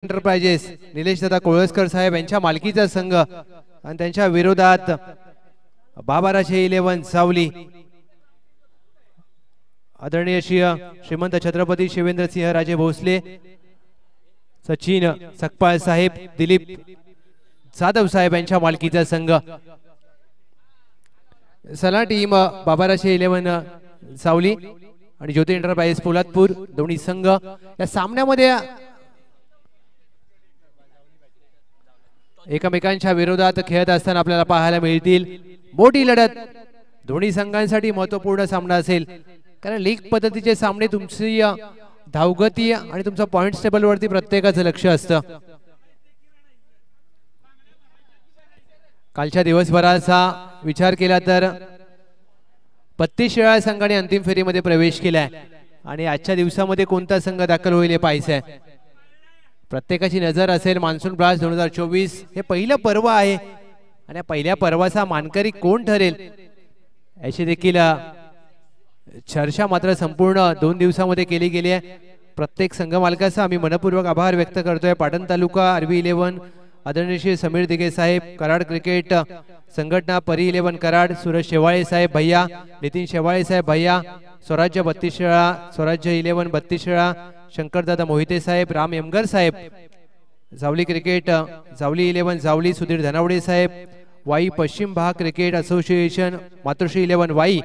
Enterprises Nilesh दादा कोळसकर साहेब यांच्या मालकीचा संघ आणि त्यांच्या विरोधात बाबाराशे 11 सावली आदरणीय श्रीमंत छत्रपती शिवेंद्र सिंह राजे भोसले सचिन सकपाळ साहेब दिलीप जाधव साहेब यांच्या मालकीचा संघ सला टीम बाबाराशे 11 सावली आणि ज्योती एंटरप्राइजेस पोलादपूर दोन्ही संघ या सामन्यामध्ये एकमेकांच्या विरोधात खेळत असताना आपल्याला पाहायला मिळतील मोठी लढत दोन्ही संघांसाठी महत्त्वपूर्ण सामना असेल कारण लीग पद्धतीचे सामने तुमची धावगती आणि तुमचा पॉइंट्स टेबल वरती प्रत्येकाचं लक्ष असतं। कालच्या दिवसभराचा विचार केला तर 32 वेळा संघाने अंतिम फेरीमध्ये प्रवेश केलाय आणि आजच्या दिवसामध्ये कोणता संघ दाखल होईल हे पाहायचंय। प्रत्येकाची नजर असेल मान्सून ब्लास्ट 2024 हे पहिलं पर्व आहे आणि या पहिल्या पर्वाचा मानकरी कोण ठरेल याची देखील चर्चा मात्र संपूर्ण 2 दिवसामध्ये केली गेली आहे। प्रत्येक संघ मालकाचा आम्ही मनपूर्वक आभार व्यक्त करतोय। पाटण तालुका आरबी 11 आदरणीय समीर दिघे साहेब, कराड क्रिकेट संघटना परी 11 कराड, सुरेश शेवाळे साहेब भैया, नितीन शेवाळे साहेब भैया, स्वराज्य 32 वेळा, स्वराज्य 11 32 वेळा, शंकरदादा मोहिते साहेब, राम यमगर साहेब, जावली क्रिकेट जावली 11 जावली, सुधीर धनावडे साहेब, वाई पश्चिम भाग क्रिकेट असोसिएशन मातोश्री 11 वाई,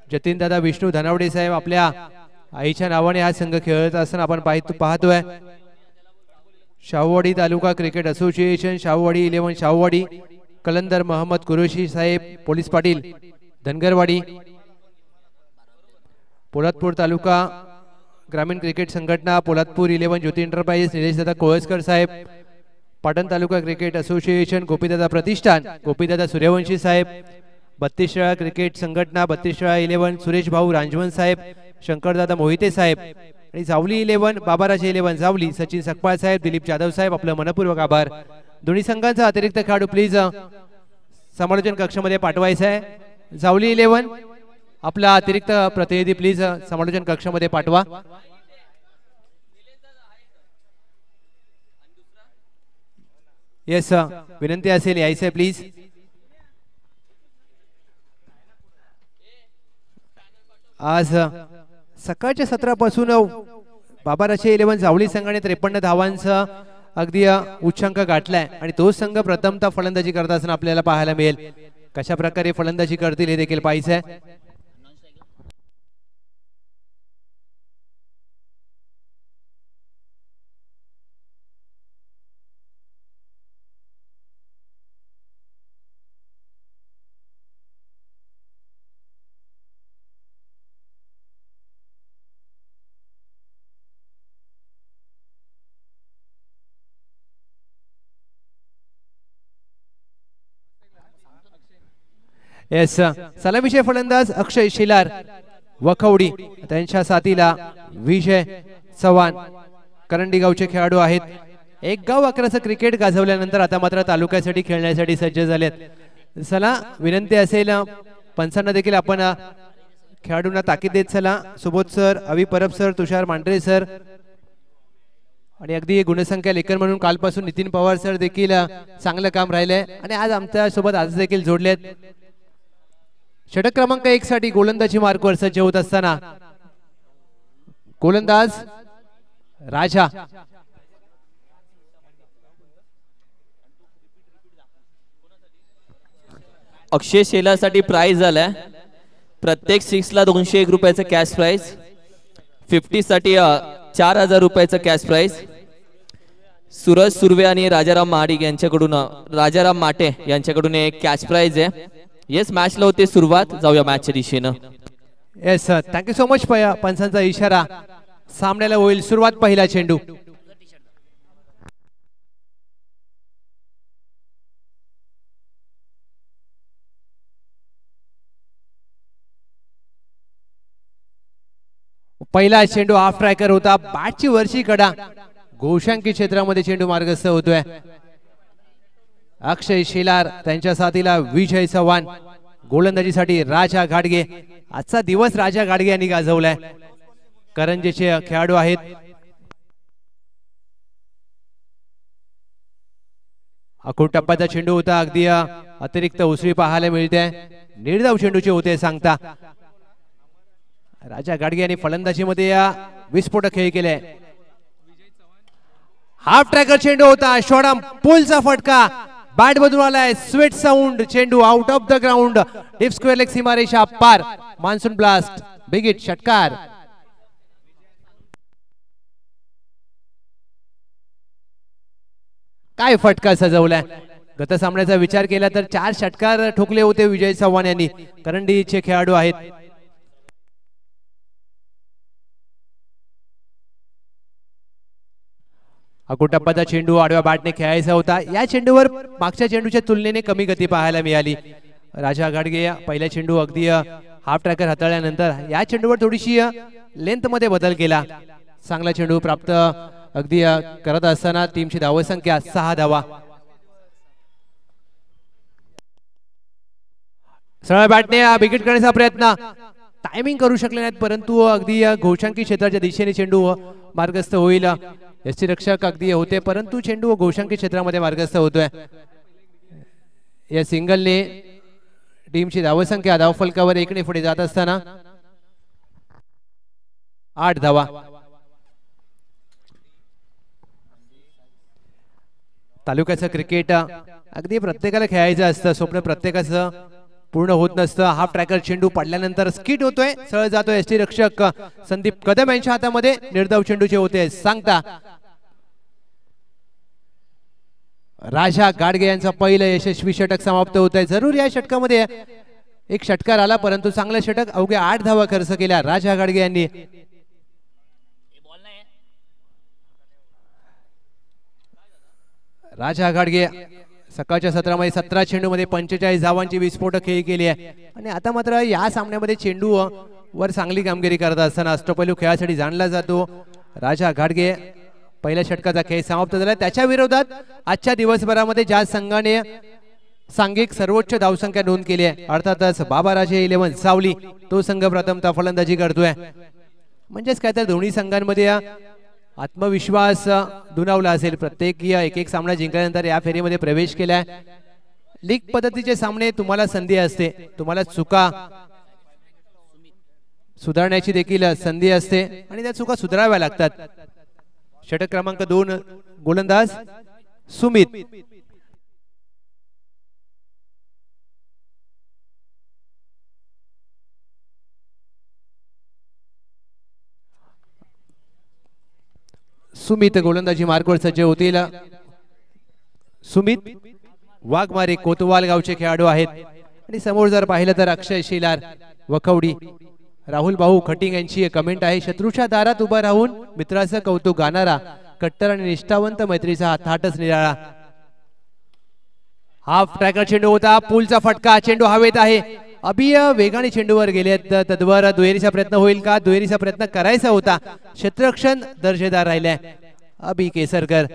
जतीन दादा विष्णू धनावडे साहेब आपल्या आईच्या नावाने हा संघ खेळत असताना आपण पाहतोय। शाहूवाडी तालुका क्रिकेट असोसिएशन शाहूवाडी 11 शाहूवाडी, कलंदर मोहम्मद कुरेशी साहेब, पोलीस पाटील धनगरवाडी, पोलादपूर तालुका ग्रामीण क्रिकेट संघटना पोलादपूर 11 ज्योती एंटरप्राइजेस निलेश दादा कोळसकर साहेब, पाटण तालुका क्रिकेट असोसिएशन गोपीदादा प्रतिष्ठान गोपीदादा सूर्यवंशी साहेब, 32 वेळा क्रिकेट संघटना 32 वेळा 11 सुरेश भाऊ रांजवन साहेब, शंकरदादा मोहिते साहेब आणि जावली 11 बाबाराजे 11 जावली, सचिन सकपाळ साहेब, दिलीप जाधव साहेब आपलं मनपूर्वक आभार। दोन्ही संघांचा अतिरिक्त खेळाडू प्लीज समालोचन कक्षामध्ये पाठवायचा आहे। जावली 11 आपला अतिरिक्त प्रतिनिधी प्लीज समालोचन कक्षामध्ये पाठवा। येस विनंती असेल यायचं प्लीज। आज सकाळच्या सत्रापासून बाबाराशे 11 जावली संघाने 53 धावांचा अगदी उच्चांक गाठलाय आणि तो संघ प्रथमतः फलंदाजी करत असताना आपल्याला पाहायला मिळेल। कशा प्रकारे फलंदाजी करतील हे देखील पाहायचंय। येस सलामीचे फलंदाज अक्षय शिलार वखवडी, त्यांच्या साथीला विजय चव्हाण करंडी गावचे खेळाडू आहेत। एक गाव 11चं क्रिकेट गाजवल्यानंतर आता मात्र तालुक्यासाठी खेळण्यासाठी सज्ज झालेत। चला विनंती असेल पंचांना देखील आपण खेळाडूंना ताकीद देत चला। सुबोध सर, अवी परब सर, तुषार मांढरे सर आणि अगदी गुणसंख्या लेखन म्हणून कालपासून नितीन पवार सर देखील चांगलं काम राहिलंय आणि आज आमच्या सोबत आज देखील जोडलेत। षटक क्रमांक 1 साठी गोलंदाजी मार्कवर सज्ज होत असताना गोलंदाज राजा अक्षय शेलासाठी प्राइज झालाय। प्रत्येक 6 ला 201 रुपयाचं कॅश प्राइज, 50 साठी 4000 रुपयाचं कॅश प्राइज। सूरज सुर्वे आणि राजाराम महाडिक यांच्याकडून राजाराम माटे यांच्याकडून एक कॅश प्राइज आहे। येस मॅचला होते सुरुवात, जाऊया मॅचच्या दिशेनं। येस थँक्यू सो मच पंचांचा इशारा, सामन्याला होईल सुरुवात। पहिला चेंडू पहिला चेंडू हाफ ट्रॅकर होता, बॅटची वरची कडा घोषांकी क्षेत्रामध्ये चेंडू मार्गस्थ होतोय। अक्षय शिलार त्यांच्या साथीला विजय चव्हाण, गोलंदाजीसाठी राजा घाडगे। आजचा दिवस राजा घाडगे यांनी गाजवलाय। करंजीचे खेळाडू आहेत अखूट टप्प्याचा चेंडू होता, अगदी अतिरिक्त उसळी पाहायला मिळते, निर्धाव चेंडूचे होते सांगता. राजा गाडगे यांनी फलंदाजीमध्ये विस्फोटक खेळ केले. हाफ ट्रॅकर चेंडू होता, शॉर्टआर्म पुलचा फटका, बॅट मधून आलाय, स्वीट साऊंड, चेंडू out of the ground, deep square leg सीमारेषा पार, मान्सून ब्लास्ट, बिग हिट, षटकार. काय फटका सजवलाय. गत सामन्याचा विचार केला तर 4 षटकार ठोकले होते विजय चव्हाण यांनी. करंडीचे खेळाडू आहेत. अखूट टप्प्याचा चेंडू आडव्या बॅटने खेळायचा होता. या चेंडूवर मागच्या चेंडूच्या तुलनेने कमी गती पाहायला मिळाली. राजा गाडगे पहिला चेंडू अगदी हाफ ट्रॅकर हाताळल्यानंतर या चेंडूवर थोडीशी लेंथ मध्ये बदल केला. चांगला चेंडू प्राप्त अगदी करत असताना टीमची धावसंख्या 6 धावा. सरळ बॅटने विकेट करण्याचा प्रयत्न, टायमिंग करू शकले नाहीत, परंतु अगदी घोषांकी क्षेत्राच्या दिशेने चेंडू मार्गस्थ होईल. यष्टीरक्षक अगदी होते, परंतु चेंडू घोषांकी क्षेत्रामध्ये मार्गस्थ होतोय. या सिंगलने टीमची धावसंख्या धावफलकावर 1ने पुढे जात असताना 8 धावा. तालुक्याचं क्रिकेट अगदी प्रत्येकाला खेळायचं असतं, स्वप्न प्रत्येकाचं पूर्ण होत नसतं. हाफ ट्रॅकर चेंडू पडल्यानंतर स्किट होतोय, सरळ जातोय. यष्टीरक्षक संदीप कदम यांच्या हातामध्ये निर्धाव चेंडूचे होते सांगता. राजा गाडगे यांचा पहिलं यशस्वी षटक समाप्त होत आहे. जरूर या षटकामध्ये एक षटकार आला, परंतु चांगला षटक, अवघ्या 8 धावा खर्च केल्या राजा गाडगे यांनी. राजा गाडगे सकाळच्या सत्रामध्ये 17 चेंडूमध्ये 45 धावांची विस्फोटक खेळी केली आहे. आणि आता मात्र या सामन्यामध्ये चेंडू वर चांगली कामगिरी करत असताना अष्टपैलू खेळासाठी जाणला जातो राजा गाडगे. पहिल्या षटकाचा खेळ समाप्त झाला. त्याच्या विरोधात आजच्या दिवसभरामध्ये ज्या संघाने सांघिक सर्वोच्च धावसंख्या नोंद केली आहे, अर्थातच बाबाराजे 11 सावली, तो संघ प्रथमतः फलंदाजी करतोय. म्हणजेच काय तर दोन्ही संघांमध्ये आत्मविश्वास दुणावला असेल. प्रत्येकी एक सामना जिंकल्यानंतर या फेरीमध्ये प्रवेश केलाय. लीग पद्धतीचे सामने तुम्हाला संधी असते, तुम्हाला चुका सुधारण्याची देखील संधी असते आणि त्या चुका सुधाराव्या लागतात. षटक क्रमांक 2 गोलंदाज सुमित. सुमित गोलंदाजी मार्कवर सज्ज होतील. सुमित वाघमारे कोतवाल गावचे खेळाडू आहेत. आणि समोर जर पाहिलं तर अक्षय शिलार वखवडी, राहुल भाऊ खटिंग यांची कमेंट आहे. शत्रूच्या दारात उभा राहून मित्राचं कौतुक गाणारा, कट्टर आणि निष्ठावंत मैत्रीचा थाटच निराळा. हाफ ट्रॅकर चेंडू होता, पुलचा फटका, चेंडू हवेत आहे. अभि वेगाने चेंडूवर गेले, तद्वार दुहेरीचा प्रयत्न होईल का? दुहेरीचा प्रयत्न करायचा होता. क्षेत्ररक्षण दर्जेदार राहिले अभि केसरकर.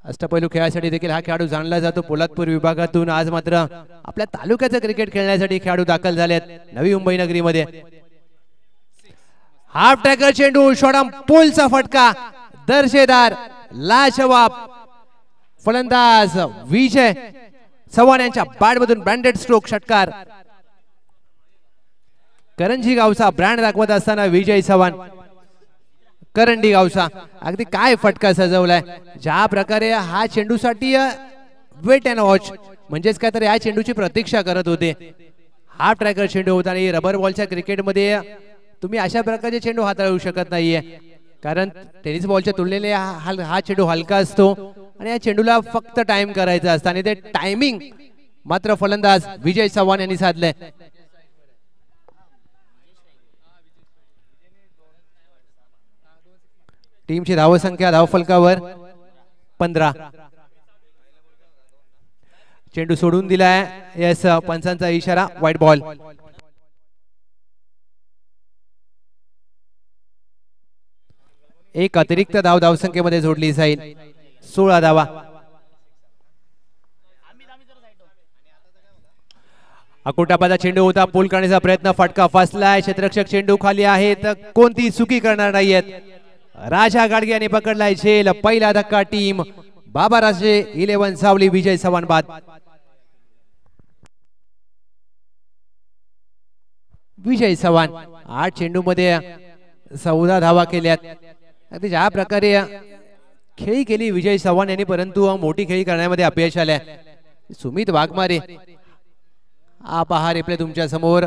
अष्टपैलू खेळासाठी देखील हा खेळाडू जाणला जातो. पोलादपूर विभागातून आज मात्र आपल्या तालुक्याचं क्रिकेट खेळण्यासाठी खेळाडू दाखल झालेत नवी मुंबई नगरीमध्ये. हाफ ट्रॅकर चेंडू, शॉर्टआर्म पुलचा फटका, दर्जेदार, लाजवाब. फलंदाज विजय चव्हाण यांच्या बॅटमधून ब्रँडेड स्ट्रोक, षटकार. करंजी गावचा ब्रँड दाखवत असताना विजय चव्हाण, करंडी गावचा. अगदी काय फटका सजवलाय. ज्या प्रकारे हा चेंडूसाठी वेट अँड वॉच, म्हणजेच काय तर या चेंडूची प्रतीक्षा करत होते. हाफ ट्रॅकर चेंडू होता आणि रबर बॉलच्या क्रिकेटमध्ये तुम्ही अशा प्रकारचे चेंडू हाताळू शकत नाहीये, कारण टेनिस बॉलच्या तुलनेने हा चेंडू हलका असतो आणि या चेंडूला फक्त टाइम करायचा असतं आणि ते टायमिंग मात्र फलंदाज विजय चव्हाण यांनी साधलंय. टीमची धावसंख्या धावफलकावर 15. चेंडू सोडून दिलाय. यस, पंचांचा इशारा, व्हाईट बॉल. एक अतिरिक्त धाव धावसंख्येमध्ये जोडली जाईल, 16 धावा. अकोटापाचा चेंडू होता, पूल करण्याचा प्रयत्न, फटका फसलाय. क्षेत्ररक्षक चेंडू खाली आहे, तर कोणती चुकी करणार नाहीयेत. राजा गाडगे यांनी पकडलाय झेल. पहिला धक्का टीम बाबा राजे 11 सावली विजय चव्हाण बाद. विजय चव्हाण 8 चेंडू मध्ये 14 धावा केल्यात. अगदी ज्या प्रकारे खेळी केली विजय चव्हाण यांनी, परंतु मोठी खेळी करण्यामध्ये अपयश आले. सुमित वाघमारे हा पहा रिप्ले तुमच्या समोर.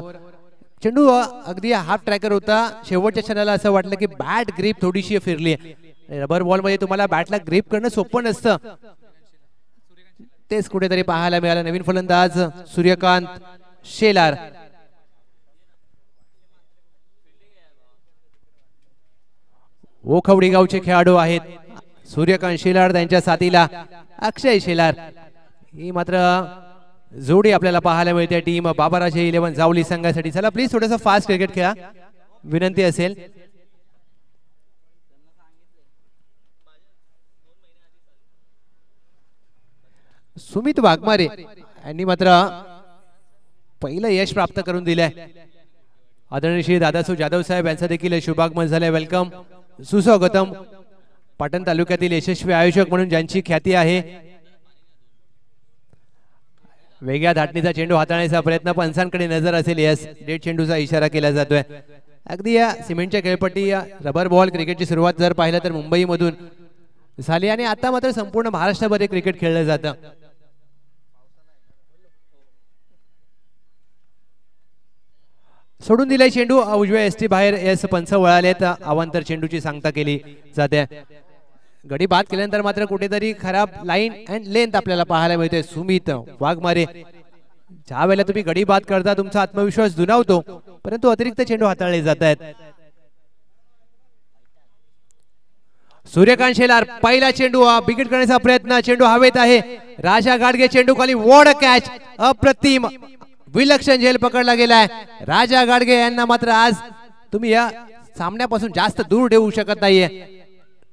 चेंडू अगदी हाफ ट्रॅकर होता. शेवटच्या क्षणाला असं वाटलं की बॅट ग्रीप थोडीशी फिरली. रबर बॉल मध्ये तुम्हाला बॅटला ग्रीप करणं सोपं नसतं, तेच कुठेतरी पाहायला मिळालं. नवीन फलंदाज सूर्यकांत शेलार. ओखवडी गावचे खेळाडू आहेत सूर्यकांत शेलार, त्यांच्या साथीला अक्षय शेलार. ही मात्र जोडी आपल्याला पाहायला मिळते टीम बाबाराजे 11 जावली संघासाठी. चला प्लीज थोडंसं फास्ट क्रिकेट खेळा, विनंती असेल. सुमित वाघमारे यांनी मात्र पहिलं यश प्राप्त करून दिलंय. आदरणीय श्री दादासू जाधव साहेब यांचा देखील शुभागमन झालंय. वेलकम, सुस्वागतम. पाटण तालुक्यातील यशस्वी आयोजक म्हणून ज्यांची ख्याती आहे. वेगळ्या धाटणीचा चेंडू हाताळण्याचा प्रयत्न, पंचांकडे नजर असेल. यस, डेड चेंडूचा इशारा केला जातोय. अगदी या सिमेंटच्या खेळपट्टी रबर बॉल क्रिकेटची सुरुवात जर पाहिलं तर मुंबईमधून झाली आणि आता मात्र संपूर्ण महाराष्ट्रामध्ये क्रिकेट खेळलं जातं. सोडून दिलाय चेंडू उजव्या एसटी बाहेर. एस पंच वळालेत. अवांतर चेंडूची सांगता केली जाते. गडी बाद केल्यानंतर मात्र कुठेतरी खराब लाईन अँड लेंथ आपल्याला पाहायला मिळते. सुमित वाघमारे, ज्या वेळेला तुम्ही गडी बाद करता तुमचा आत्मविश्वास दुणावतो, परंतु अतिरिक्त चेंडू हाताळले जात आहेत. सूर्यकांत शेलार पहिला चेंडू बिगिट करण्याचा प्रयत्न. चेंडू हवेत आहे. राजा गाडगे चेंडू खाली. वॉड कॅच, अप्रतिम विलक्षण झेल पकडला गेलाय. राजा गाडगे यांना मात्र आज तुम्ही या सामन्यापासून जास्त दूर ठेवू शकत नाहीये.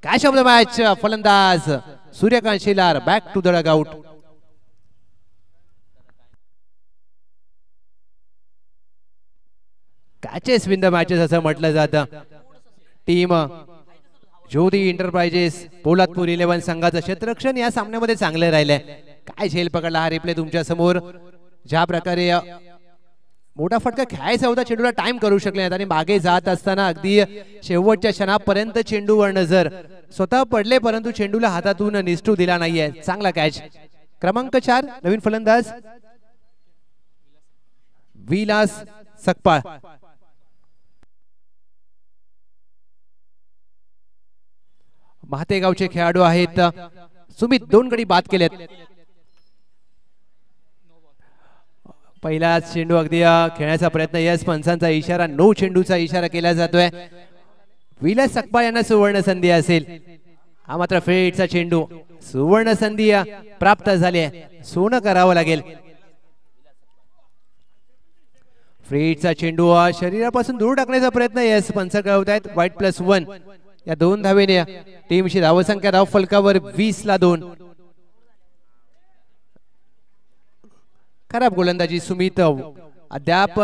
कॅच ऑफ द मॅच फलंदाज Suryakant Shelar. Back to the dugout. Catches win the matches असं म्हटलं जातं. टीम ज्योती एंटरप्राइजेस पोलादपूर 11 संघाचं क्षेत्ररक्षण या सामन्यामध्ये चांगले राहिले. काय झेल पकडला हा रिप्ले तुमच्या समोर. ज्या प्रकारे मोठा फटका खेळायचा होता, चेंडूला टाइम करू शकले नाहीत आणि मागे जात असताना अगदी शेवटच्या क्षणापर्यंत चेंडूवर नजर. स्वतः पडले परंतु चेंडूला हातातून निसटू दिला नाहीये. चांगला कॅच. क्रमांक 4 नवीन फलंदाज विलास सकपाळ. महातेगावचे खेळाडू आहेत. सुमित 2 गडी बाद केलेत. पहिला चेंडू अगदी खेळण्याचा प्रयत्न. यस पंचांचा इशारा. नो चेंडूचा इशारा केला जातोय. विलास सकपाळ यांना सुवर्ण संधी असेल. हा मात्र फेटचा चेंडू. सुवर्ण संधी प्राप्त झाली आहे. सोनं करावं लागेल. फ्रेटचा चेंडू शरीरापासून दूर टाकण्याचा प्रयत्न. यस पंच कळवत आहेत. वाईट +1 या 2 धावेने टीमची धावसंख्या धाव फलकावर 20-2. खराब गोलंदाजी सुमित. अद्याप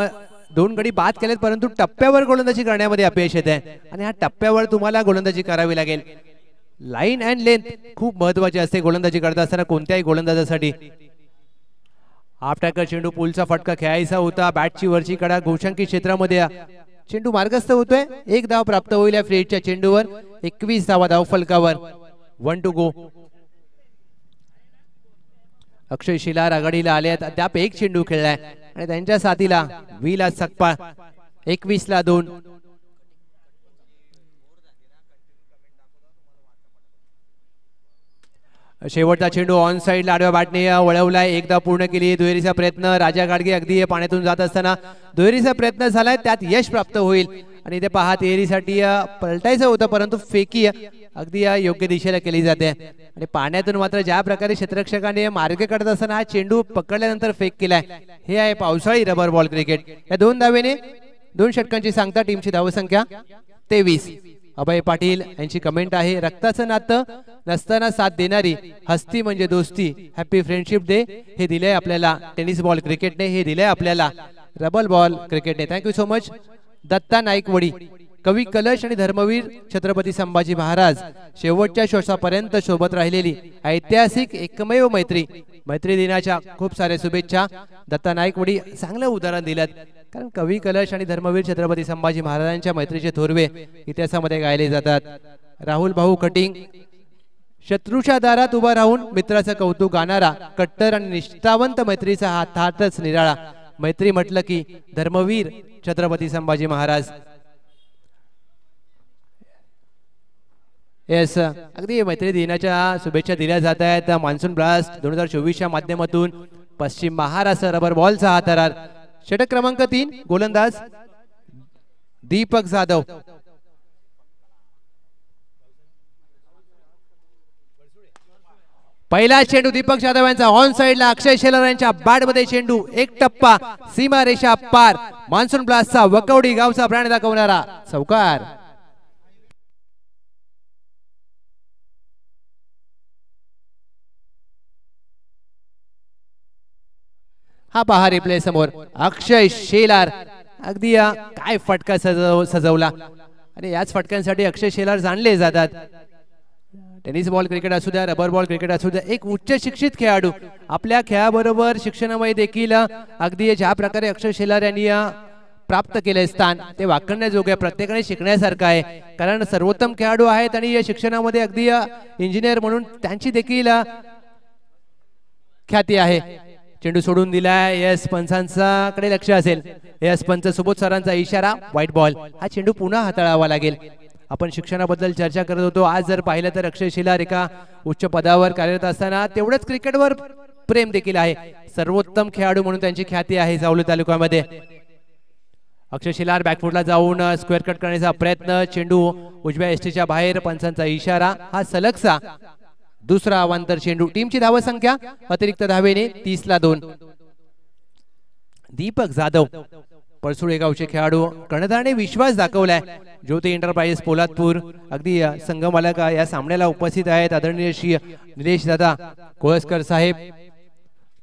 2 गडी बाद केलेत परंतु टप्प्यावर गोलंदाजी करण्यामध्ये अपयश येत आहे आणि ह्या टप्प्यावर तुम्हाला गोलंदाजी करावी लागेल. लाईन अँड लेंथ खूप महत्वाची असते गोलंदाजी करता असताना कोणत्याही गोलंदाजासाठी. हाफ टॅकर चेंडू. पुलचा फटका खेळायचा होता. बॅटची वरची कडा घोषांकी क्षेत्रामध्ये चेंडू मार्गस्थ होतोय. 1 धाव प्राप्त होईल या फ्रेटच्या चेंडूवर. 21 धावा धाव फलकावर. 1 टू गो. अक्षय शेलार आघाडीला आले आहेत. अद्याप 1 चेंडू खेळलाय आणि त्यांच्या साथीला विलास सकपाळ. 21-2. शेवटचा चेंडू ऑन साइड आडव्या बॅटने वळवलाय. 1 धाव पूर्ण केली. दुहेरीचा प्रयत्न. राजा गाडगे अगदी पाण्यातून जात असताना दुहेरीचा प्रयत्न झालाय, त्यात यश प्राप्त होईल आणि इथे पहा तिहेरीसाठी पलटायचं होतं परंतु फेकी अगदी योग्य दिशेला केली जाते आणि पाण्यातून मात्र ज्या प्रकारे क्षेत्ररक्षकाने मार्ग काढत असताना हा चेंडू पकडल्यानंतर फेक केलाय. हे आहे पावसाळी रबर बॉल क्रिकेट. या 2 धावेने 2 षटकांची सांगता. टीमची धावसंख्या 23. अभय पाटील यांची कमेंट आहे. रक्ताचं नातं नसताना साथ देणारी हस्ती म्हणजे दोस्ती. हॅपी फ्रेंडशिप डे हे दिलंय आपल्याला टेनिस बॉल क्रिकेटने. हे दिलंय आपल्याला रबर बॉल क्रिकेटने. Thank you so much. Datta Naikwadi कवी कलश आणि धर्मवीर छत्रपती संभाजी महाराज शेवटच्या श्वासापर्यंत सोबत राहिलेली ऐतिहासिक एकमेव मैत्री. मैत्री दिनाच्या खूप साऱ्या शुभेच्छा. दत्ता नाईकवडी चांगलं उदाहरण दिलं, कारण कवी कलश आणि धर्मवीर छत्रपती संभाजी महाराजांच्या मैत्रीचे थोरवे इतिहासामध्ये गायले जातात. राहुल भाऊ कटिंग, शत्रूच्या दारात उभा राहून मित्राचं कौतुक गाणारा, कट्टर आणि निष्ठावंत मैत्रीचा हा थाटच निराळा. मैत्री म्हटलं की धर्मवीर छत्रपती संभाजी महाराज. येस, अगदी मैत्री दिनाच्या शुभेच्छा दिल्या जात आहेत. मान्सून ब्लास्ट 2024च्या माध्यमातून पश्चिम महाराष्ट्र रबर बॉलचा हा थरार. षटक क्रमांक 3 गोलंदाज दीपक जाधव. पहिला चेंडू दीपक जाधव यांचा ऑन साइडला. अक्षय शेलार यांच्या बॅट मध्ये चेंडू एक टप्पा सीमा रेषा पार. मान्सून ब्लास्टचा वकवडी गावचा ब्रँड दाखवणारा चौकार. हा पहा रिप्ले समोर. अक्षय शेलार अगदी काय फटका सजवला आणि याच फटक्यांसाठी अक्षय शेलार जाणले जातात. टेनिस बॉल क्रिकेट असू द्या, रबर बॉल क्रिकेट असू द्या, एक उच्च शिक्षित खेळाडू आपल्या खेळाबरोबर शिक्षणामध्ये देखील अगदी ज्या प्रकारे अक्षय शेलार यांनी प्राप्त केले स्थान ते वाखण्याजोगे, प्रत्येकाने शिकण्यासारखं आहे. कारण सर्वोत्तम खेळाडू आहेत आणि या शिक्षणामध्ये अगदी इंजिनियर म्हणून त्यांची देखील ख्याती आहे. चेंडू सोडून दिलाय. यस पंचांकडे लक्ष असेल. यस पंच सुबोध सरांचा इशारा व्हाईट बॉल. हा चेंडू पुन्हा हाताळावा लागेल. आपण शिक्षणाबद्दल चर्चा करत होतो. आज जर पाहिलं तर अक्षय शेलार एका उच्च पदावर कार्यरत असताना तेवढंच क्रिकेटवर प्रेम देखील आहे. सर्वोत्तम खेळाडू म्हणून त्यांची ख्याती आहे जावली तालुक्यामध्ये. अक्षय शेलार बॅकफुटला जाऊन स्क्वेअर कट करण्याचा प्रयत्न. चेंडू उजव्या एसटीच्या बाहेर. पंचांचा इशारा. हा सलगचा दुसरा अवांतर चेंडू. टीमची धावसंख्या अतिरिक्त धावेने 30 ला 2. दीपक जाधव पळसुळे गावचे खेळाडू कर्णधाराने विश्वास दाखवलाय. ज्योती एंटरप्राइजेस पोलादपूर अगदी संघमालक या सामन्याला उपस्थित आहेत. आदरणीय श्री निलेश दादा कोळसकर साहेब,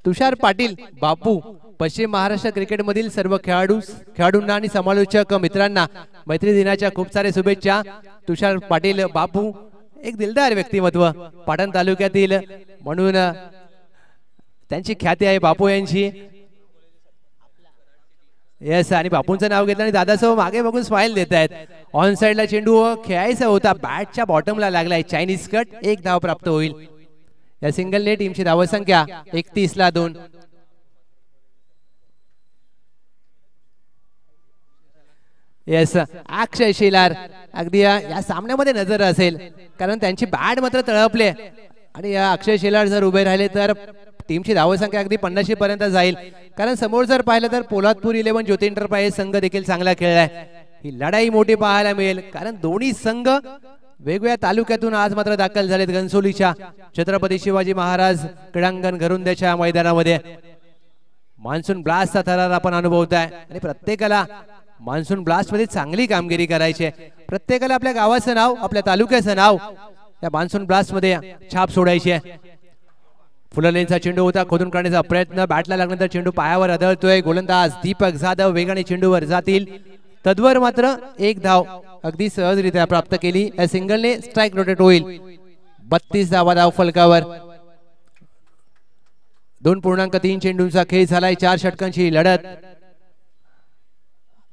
तुषार पाटील बापू. पश्चिम महाराष्ट्र क्रिकेट मधील सर्व खेळाडूंना आणि समालोचक मित्रांना मैत्री दिनाच्या खूप सारे शुभेच्छा. तुषार पाटील बापू एक दिलदार व्यक्तिमत्व पाटण तालुक्यातील म्हणून त्यांची ख्याती आहे बापू यांची. येस, आणि बापूंचं नाव घेतलं आणि दादासह मागे बघून स्माइल देत आहेत. ऑन साइडला चेंडू खेळायचा होता, बॅटच्या बॉटमला लागलाय. Chinese cut. एक धाव प्राप्त होईल. या सिंगलने टीमची धावसंख्या 31 ला 2. येस, अक्षय शेलार अगदी या सामन्यामध्ये नजर असेल, कारण त्यांची बॅट मात्र तळपले आणि या अक्षय शेलार जर उभे राहिले तर टीमची धावसंख्या अगदी 50 पर्यंत जाईल. कारण समोर जर पाहिलं तर पोलादपूर 11 ज्योती एंटरप्राइज संघ देखील चांगला खेळलाय. ही लढाई मोठी पाहायला मिळेल, कारण दोन्ही संघ वेगवेगळ्या तालुक्यातून आज मात्र दाखल झालेत घनसोलीच्या छत्रपती शिवाजी महाराज क्रीडांगण घरुंद्याच्या मैदानामध्ये. मान्सून ब्लास्टचा थरार आपण अनुभवताय आणि प्रत्येकाला मान्सून ब्लास्ट मध्ये चांगली कामगिरी करायची आहे. प्रत्येकाला आपल्या गावाचं नाव, आपल्या तालुक्याचं नाव या मान्सून ब्लास्ट मध्ये छाप सोडायची आहे. फुललेंचा चेंडू होता, खोदून काढण्याचा प्रयत्न. बॅटला लागल्यानंतर चेंडू पायावर आदळतोय. गोलंदाज दीपक जाधव वेगाने चेंडूवर जातील. तद्वर मात्र एक धाव अगदी सहजरित्या प्राप्त केली. या सिंगलने स्ट्राइक रोटेट होईल. 32 धावा धाव फलकावर. 2.3 चेंडूंचा खेळ झालाय. 4 षटकांची लढत.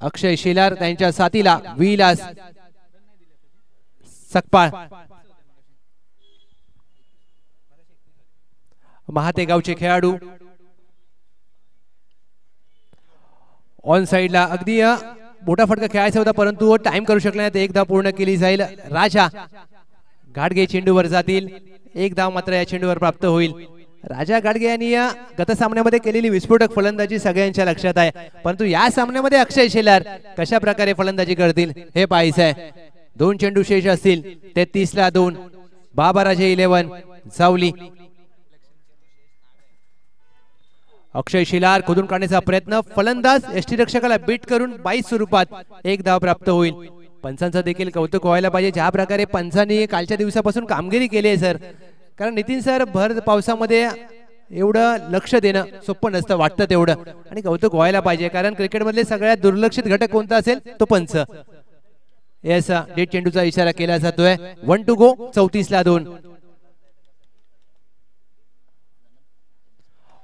अक्षय शेलार त्यांच्या साथीला विलास सकपाळ. महाते गावचे खेळाडू ऑन साइडला अगदी मोठा फटका खेळायचा होता, परंतु टाइम करू शकला नाही. एक धाव पूर्ण केली जाईल. राजा घाटगे चेंडूवर जातील. एक धाव मात्र या चेंडूवर प्राप्त होईल. राजा घाटगे यांनी या गत सामन्यामध्ये केलेली विस्फोटक फलंदाजी सगळ्यांच्या लक्षात आहे, परंतु या सामन्यामध्ये अक्षय शेलार कशा प्रकारे फलंदाजी करतील हे पाहायचं आहे. 2 चेंडू शेष असतील. 33 ला 2. बाबाराजे 11 सावली. अक्षय शेलार खोदून काढण्याचा प्रयत्न. फलंदाज यष्टीरक्षकाला बीट करून 22 स्वरूपात एक धाव प्राप्त होईल. पंचांचं देखील कौतुक व्हायला पाहिजे ज्या प्रकारे पंचांनी कालच्या दिवसापासून कामगिरी केली आहे सर. कारण नितीन सर भर पावसामध्ये एवढं लक्ष देणं सोपं नसतं, वाटतं तेवढं, आणि कौतुक व्हायला पाहिजे. कारण क्रिकेटमधले सगळ्यात दुर्लक्षित घटक कोणता असेल तो पंच. येस डेट चेंडूचा इशारा केला जातोय. 1 टू गो. 34-2.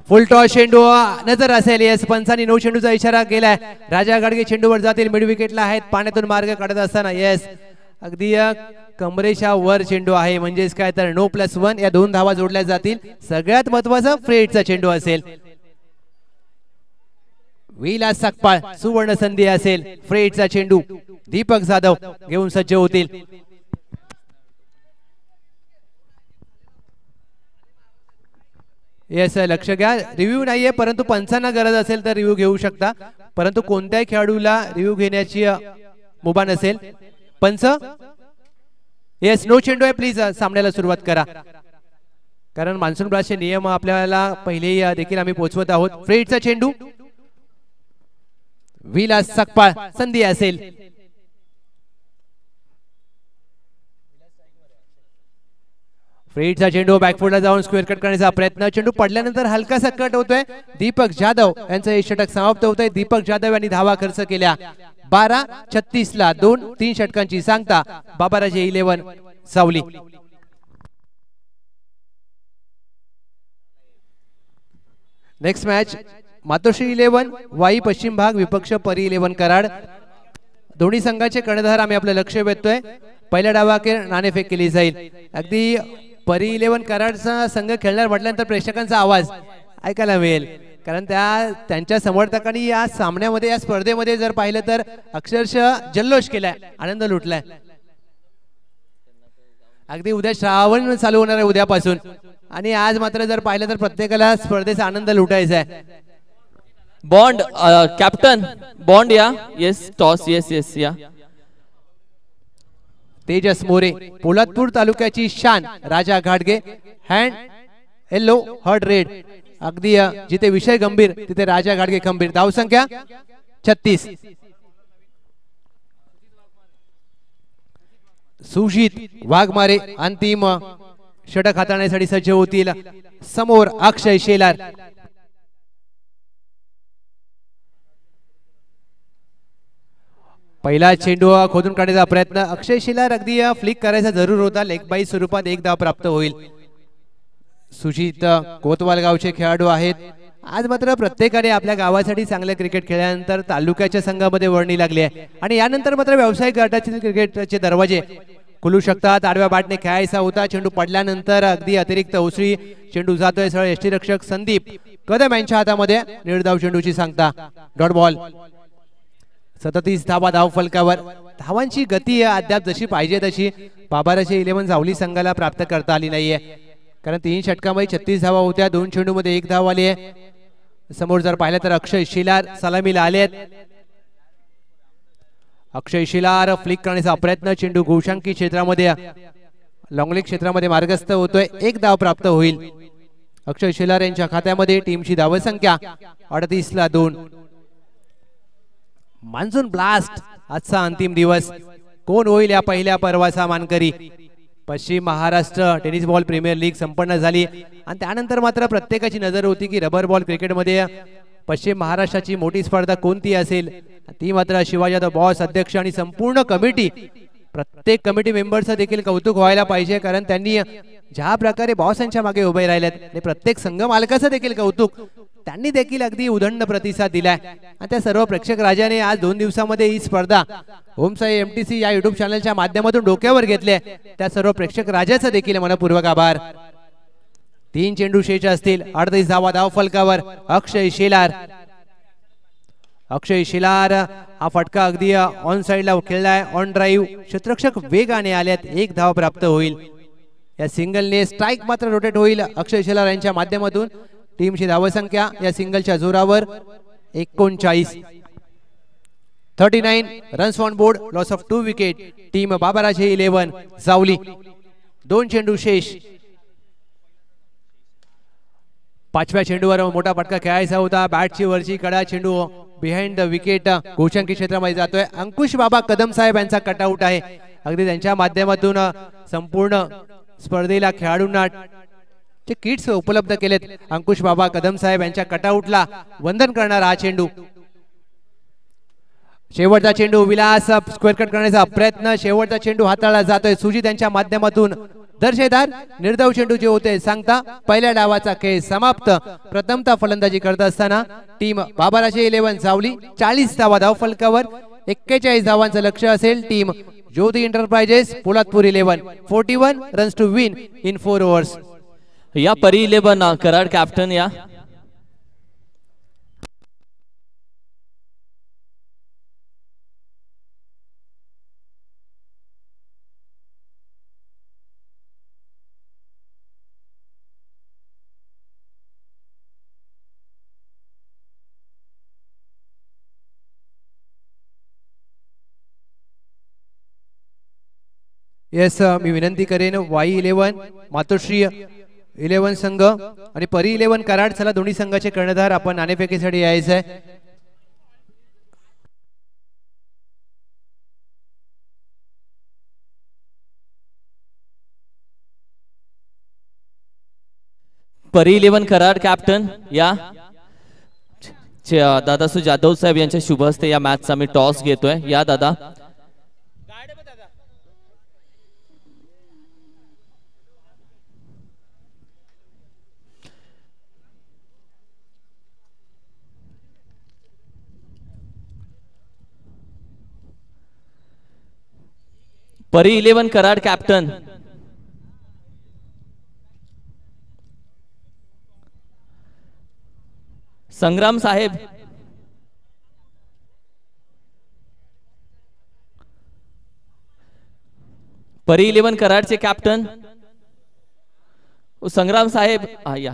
फुल टॉस चेंडू नजर असेल. येस पंचांनी नो चेंडूचा इशारा केलाय. राजा गाडगे चेंडूवर जातील. मिड विकेटला आहेत. पाण्यातून मार्ग काढत असताना येस अगदी कमरेच्या वर चेंडू आहे. म्हणजेच काय तर नो +1 या 2 धावा जोडल्या जातील. सगळ्यात महत्वाचा फ्रेडचा चेंडू असेल. विलास सकपाळ सुवर्ण संधी असेल. फ्रेडचा चेंडू दीपक जाधव घेऊन सज्ज होतील. येस लक्ष घ्या. रिव्ह्यू नाहीये परंतु पंचांना गरज असेल तर रिव्ह्यू घेऊ शकता. परंतु कोणत्याही खेळाडूला रिव्ह्यू घेण्याची मुभा नसेल. पंच येस नो चेंडू आहे. प्लीज सामन्याला सुरुवात करा. कारण मान्सून ब्लास्टचे नियम आपल्याला पहिले देखील आम्ही पोहोचवत आहोत. फ्रेडचा चेंडू विलास सकपाळ संधी असेल. फ्रेडचा चेंडू बॅकफुटला जाऊन स्क्वेअर कट करण्याचा प्रयत्न. चेंडू पडल्यानंतर हलकासा कट होतोय. दीपक जाधव यांचं हे षटक समाप्त होतंय. दीपक जाधव यांनी धावा खर्च केल्या. 12-36-2 3 षटकांची सांगता बाबाराजे 11 सावली. नेक्स्ट मॅच मातोश्री 11 वाई पश्चिम भाग विपक्ष परी 11 कराड. दोन्ही संघाचे कर्णधार आम्ही आपलं लक्ष वेधतोय. पहिल्या डावाखेर नाणेफेक केली जाईल. अगदी परी 11 कराडचा संघ खेळणार म्हटल्यानंतर प्रेक्षकांचा आवाज ऐकायला मिळेल. कारण त्यांच्या समर्थकांनी या सामन्यामध्ये या स्पर्धेमध्ये जर पाहिलं तर अक्षरशः जल्लोष केलाय. आनंद लुटलाय. अगदी उद्या श्रावण चालू होणार आहे उद्यापासून. आणि आज मात्र जर पाहिलं तर प्रत्येकाला स्पर्धेचा आनंद लुटायचा आहे. बॉन्ड कॅप्टन बॉन्ड या. Yes toss. येस येस या. तेजस मोरे पोलादपूर तालुक्याची शान राजा घाटगे. Hand yellow heard red. अगदी जिथे विषय गंभीर तिथे राजा घाटगे खंबीर. धावसंख्या 36. सुजित वाघमारे अंतिम षटक हाताळण्यासाठी सज्ज होतील. समोर अक्षय शेलार. पहिला चेंडू खोदून काढण्याचा प्रयत्न. अक्षय शेलार अगदी फ्लिक करायचा जरूर होता. लेग बाय स्वरूपात एक धाव प्राप्त होईल. सुजित कोतवाल गावचे खेळाडू आहेत. आज मात्र प्रत्येकाने आपल्या गावासाठी चांगले क्रिकेट खेळल्यानंतर तालुक्याच्या संघामध्ये वर्णी लागली आहे. आणि यानंतर मात्र व्यावसायिक गटाचे क्रिकेटचे दरवाजे खुलू शकतात. आडव्या बॅटने खेळायचा होता. चेंडू पडल्यानंतर अगदी अतिरिक्त उसळी. चेंडू जातोय सरळ यष्टीरक्षक संदीप कदम यांच्या हातामध्ये. निर्धाव चेंडूची सांगता डॉट बॉल. 37 धावा धाव फलकावर. धावांची गती अद्याप जशी पाहिजे तशी बाबाराजे 11 सावली संघाला प्राप्त करता आली नाहीये. कारण 3 षटकामध्ये 36 धावा होत्या. 2 चेंडू मध्ये 1 धाव आली आहे. समोर जर पाहिलं तर अक्षय शिलार सलामीला आलेत. अक्षय शिलार फ्लिक करण्याचा प्रयत्न. चेंडू गोशांकी क्षेत्रामध्ये लॉंगलेग क्षेत्रामध्ये मार्गस्थ होतोय. 1 धाव प्राप्त होईल. अक्षय शिलार यांच्या खात्यामध्ये. टीमची धावसंख्या 38-2. मान्सून ब्लास्ट आजचा अंतिम दिवस. कोण होईल या पहिल्या पर्वाचा मानकरी. पश्चिम Maharashtra tennis ball premier league संपन्न झाली आणि त्यानंतर मात्र प्रत्येकाची नजर होती की रबर बॉल क्रिकेटमध्ये पश्चिम महाराष्ट्राची मोठी स्पर्धा कोणती असेल. ती मात्र शिवाजी यादव बॉस अध्यक्ष आणि संपूर्ण कमिटी, प्रत्येक कमिटी मेंबरचं देखील कौतुक व्हायला पाहिजे. कारण त्यांनी ज्या प्रकारे बॉसांच्या मागे उभे राहिलेत आणि प्रत्येक संघ मालकाचं देखील कौतुक. त्यांनी देखील अगदी उदंड प्रतिसाद दिलाय. आणि त्या सर्व प्रेक्षक राजाने आज 2 दिवसामध्ये ही स्पर्धा ओमसाई MTC या युट्यूब चॅनलच्या माध्यमातून डोक्यावर घेतले. त्या सर्व प्रेक्षक राजाचा देखील मनपूर्वक आभार. 3 चेंडू शेष असतील. 38 धावा धाव फलकावर. अक्षय शेलार. अक्षय शिलार हा फटका अगदी ऑन साइडला खेळलाय. On drive. क्षेत्ररक्षक वेगाने आल्यात. 1 धाव प्राप्त होईल. या सिंगलने स्ट्राइक मात्र रोटेट होईल अक्षय शिलार यांच्या माध्यमातून. टीमची धावसंख्या या सिंगलच्या जोरावर 39. 39 runs on board. Loss of 2 wicket. Team Babaraje 11 Savali. 2 चेंडू शेष. 5व्या चेंडूवर मोठा फटका खेळायचा होता. बॅटची वरची कडा. चेंडू बिहाइंड द विकेट गोशांकी क्षेत्रामध्ये जातोय. अंकुश बाबा कदम साहेब यांचा कटआउट आहे. अगदी त्यांच्या माध्यमातून संपूर्ण स्पर्धेला खेळाडूंना चे किट्स उपलब्ध केलेत. अंकुश बाबा कदम साहेब यांच्या कटआउटला वंदन करणारा हा चेंडू. शेवटचा चेंडू विलास स्क्वेअर कट करण्याचा प्रयत्न, शेवटचा चेंडू हाताळला जातोय सुजित यांच्या माध्यमातून. दर्शेदार निर्धाव चेंडू जे होते सांगता पहिल्या डावाचा खेळ समाप्त. प्रथमतः फलंदाजी करत असताना टीम बाबाराजे 11 सावली 40 धावा धाव फलकावर. 41 धावांचं लक्ष असेल team Jyoti enterprises Poladpur 11 41 runs to win in 4 overs. या परी 11 कराड कॅप्टन या. येस मी विनंती करेन वाई 11 मातोश्री 11 संघ आणि परी 11 कराड चला दोन्ही संघाचे कर्णधार आपण नाणेफेकीसाठी यायचं आहे. परी 11 कराड कॅप्टन या. दादासू जाधव साहेब यांच्या शुभ हस्ते या मॅचचा मी टॉस घेतोय. या दादा. परी 11 कराड कॅप्टन संग्राम साहेब. परी 11 कराडचे कॅप्टन संग्राम साहेब या.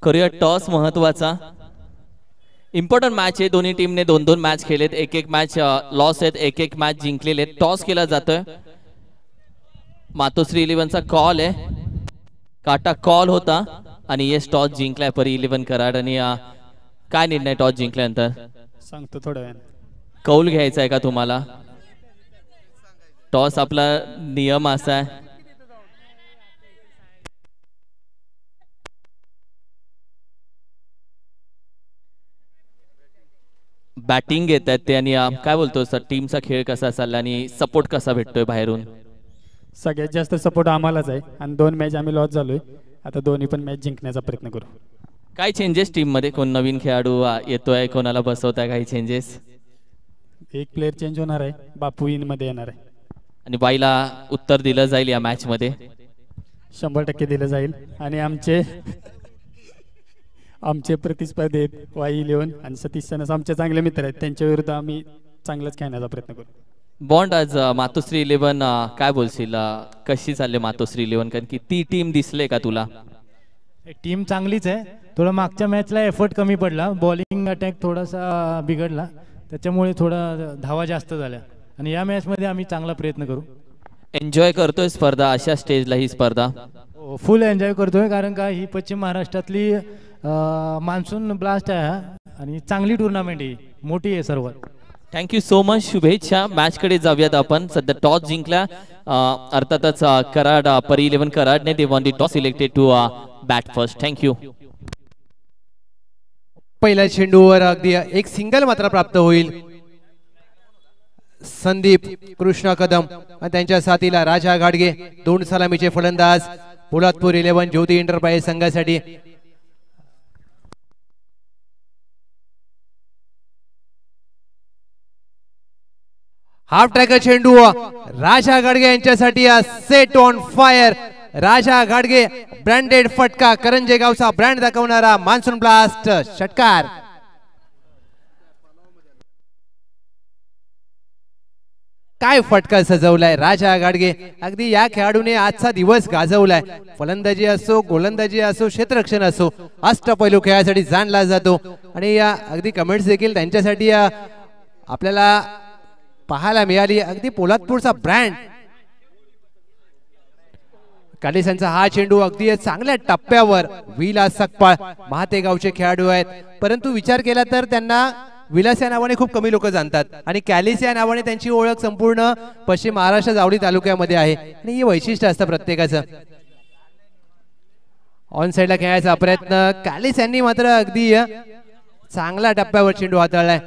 करूया टॉस महत्वाचा. इम्पॉर्टंट मॅच आहे. दोन्ही टीमने 2-2 मॅच खेळलेत. एक मॅच लॉस आहेत, एक मॅच जिंकलेले. टॉस केला जातोय. मातोश्री 11 चा कॉल आहे. काटा कॉल होता आणि येस टॉस जिंकलाय परी 11 कराड. आणि काय निर्णय टॉस जिंकल्यानंतर सांगतो थोड्या वेळाने. कौल घ्यायचा आहे का तुम्हाला? टॉस आपला नियम असा आहे. बॅटिंग घेत आहेत ते. आणि काय बोलतो सर टीमचा खेळ कसा चालला आणि सपोर्ट कसा भेटतोय बाहेरून? सगळ्यात जास्त सपोर्ट आम्हालाच आहे आणि 2 मॅच आम्ही लॉस झालोय. आता दोन्ही पण मॅच जिंकण्याचा प्रयत्न करू. काय चेंजेस टीम मध्ये? कोण नवीन खेळाडू येतोय, कोणाला बसवताय? काही चेंजेस? एक प्लेअर चेंज होणार आहे. बापू इन मध्ये येणार आहे. आणि बाईला उत्तर दिलं जाईल या मॅच मध्ये? 100% दिलं जाईल. आणि आमचे प्रतिस्पर्धी आहेत वाई 11 आणि सतीश सनस आमचे चांगले मित्र आहेत. त्यांच्या विरुद्ध आम्ही चांगलंच खेळण्याचा प्रयत्न करू. बॉन्ड आज मातोश्री 11 काय बोलशील? कशी चालली मातोश्री 11? कारण की ती टीम दिसले का तुला? टीम चांगलीच आहे. थोडं मागच्या मॅचला एफर्ट कमी पडला. बॉलिंग अटॅक थोडासा बिघडला, त्याच्यामुळे थोडा धावा जास्त झाल्या. आणि या मॅचमध्ये आम्ही चांगला प्रयत्न करू. एन्जॉय करतोय स्पर्धा अशा स्टेजला? ही स्पर्धा फुल एन्जॉय करतोय, कारण का ही पश्चिम महाराष्ट्रातली मान्सून ब्लास्ट आहे आणि चांगली टुर्नामेंट आहे, मोठी आहे सर्वात. Thank you so much. शुभेच्छा. मॅच कडे जाऊयात आपण. सध्या टॉस जिंकला अर्थातच कराड परी 11 कराडने. They won the toss, selected to bat first. Thank you. पहिल्या चेंडूवर अगदी एक सिंगल मात्र प्राप्त होईल. संदीप कृष्ण कदम आणि त्यांच्या साथीला राजा गाडगे 2 सलामीचे फलंदाज पोलादपूर 11 ज्योती एंटरप्राइज संघासाठी. हाफ ट्रॅकर चेंडू राजा गाडगे यांच्यासाठी set on fire. Raja Gadge branded फटका, करंजे गावचा ब्रँड दाखवणारा मान्सून ब्लास्ट षटकार. काय फटका सजवलाय राजा गाडगे. अगदी या खेळाडूने आजचा दिवस गाजवलाय. फलंदाजी असो, गोलंदाजी असो, क्षेत्ररक्षण असो, अष्टपैलू खेळासाठी जाणला जातो. आणि या अगदी कमेंट्स देखील त्यांच्यासाठी आपल्याला पाहायला मिळाली. अगदी पोलादपूरचा ब्रँड कालिसांचा हा चेंडू अगदी चांगल्या टप्प्यावर. विलास सकपाळ महातेगावचे खेळाडू आहेत, परंतु विचार केला तर त्यांना विलास या नावाने खूप कमी लोक जाणतात आणि कॅलिस या नावाने त्यांची ओळख संपूर्ण पश्चिम महाराष्ट्र जावळी तालुक्यामध्ये आहे. आणि हे वैशिष्ट्य असतं प्रत्येकाचं. ऑन साइडला खेळायचा प्रयत्न कॅलिस यांनी मात्र अगदी चांगल्या टप्प्यावर चेंडू हाताळलाय.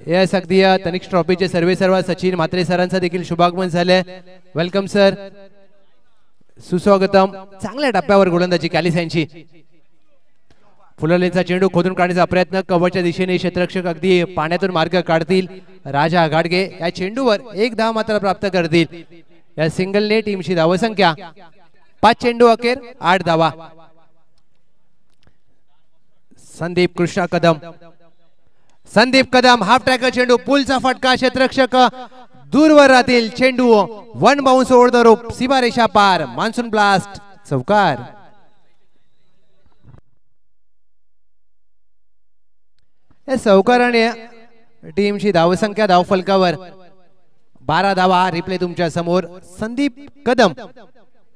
यस, अगदी तनिष्क ट्रॉफीचे सर्वेसर्वा सचिन म्हात्रे सरांचं देखील शुभागमन झालंय. वेलकम सर, सुस्वागतम. चांगल्या टप्प्यावर गोलंदाजी कॅलिस यांची. फुललेचा चेंडू खोदून काढण्याचा प्रयत्न कव्हरच्या दिशेने क्षेत्ररक्षक अगदी पाण्यातून मार्ग काढतील. राजा गाडगे या चेंडूवर 1 धाव मात्र प्राप्त करतील. या सिंगलने टीमची धावसंख्या 5 चेंडू अखेर 8 धावा. संदीप कृष्णा कदम. संदीप कदम हाफ ट्रॅकर चेंडू, पुलचा फटका, क्षेत्ररक्षक दूरवर राहतील. चेंडू 1 बाउन्स ओव्हर द रोप, सीमारेषा पार. मान्सून ब्लास्ट, चौकार. या चौकाराने टीमची धावसंख्या धावफलकावर 12 धावा. रिप्ले तुमच्या समोर. संदीप कदम